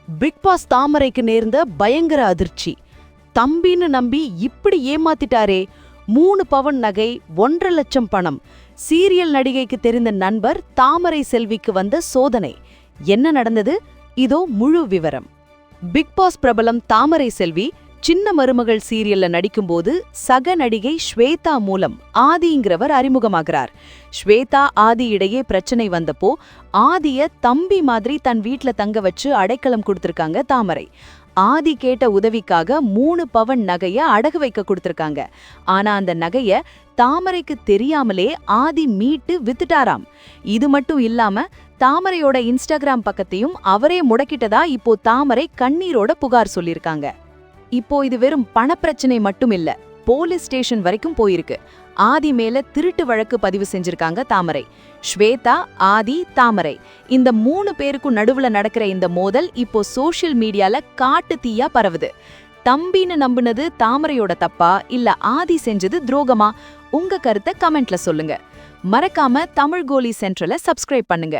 Big pass தாமரைக்கு நேர்ந்த பயங்கர அதிர்ச்சி. தம்பின்னு நம்பி இப்படி ஏமாத்திட்டாரே. 3 பவுன் நகை, 1.5 லட்சம் பணம். சீரியல் நடிகைக்கு தெரிந்த நண்பர் தாமரை செல்விக்கு வந்த சோதனை. என்ன நடந்தது? இதோ முழு விவரம். பிக் பாஸ் பிரபலம் தாமரை செல்வி சின்ன மருமகள் சீரியல்ல நடிக்கும்போது சக நடிகை ஸ்வேதா மூலம் ஆதிங்கிறவர் அறிமுகமாகிறார். ஸ்வேதா ஆதி இடையே பிரச்சனை வந்தப்போ ஆதிய தம்பி மாதிரி தன் வீட்ல தங்க வச்சு அடைக்கலம் கொடுத்திருக்காங்க தாமரை. ஆதி கேட்ட உதவிக்காக 3 பவன் நகைய அடகு வைக்க கொடுத்திருக்காங்க. ஆனா அந்த நகைய தாமரைக்கு தெரியாமலே ஆதி மீட்டு வித்துட்டாராம். இது மட்டும் இல்லாம தாமரையோட இன்ஸ்டாகிராம் பக்கத்தையும் அவரே முடக்கிட்டதா இப்போ தாமரை கண்ணீரோட புகார் சொல்லிருக்காங்க. இப்போ இது வெறும் பணப்பிரச்சனை மட்டும் இல்ல, போலீஸ் ஸ்டேஷன் வரைக்கும் போயிருக்கு. ஆதி மேல திருட்டு வழக்கு பதிவு செஞ்சிருக்காங்க தாமரை. ஸ்வேதா, ஆதி, தாமரை இந்த 3 பேருக்கும் நடுவுல நடக்கிற இந்த மோதல் இப்போ சோஷியல் மீடியால காட்டு தீயா பரவுது. தம்பின்னு நம்புனது தாமரையோட தப்பா இல்ல ஆதி செஞ்சது துரோகமா? உங்க கருத்தை கமெண்ட்ல சொல்லுங்க. மறக்காம தமிழ் கோலி சென்ட்ரலை சப்ஸ்கிரைப் பண்ணுங்க.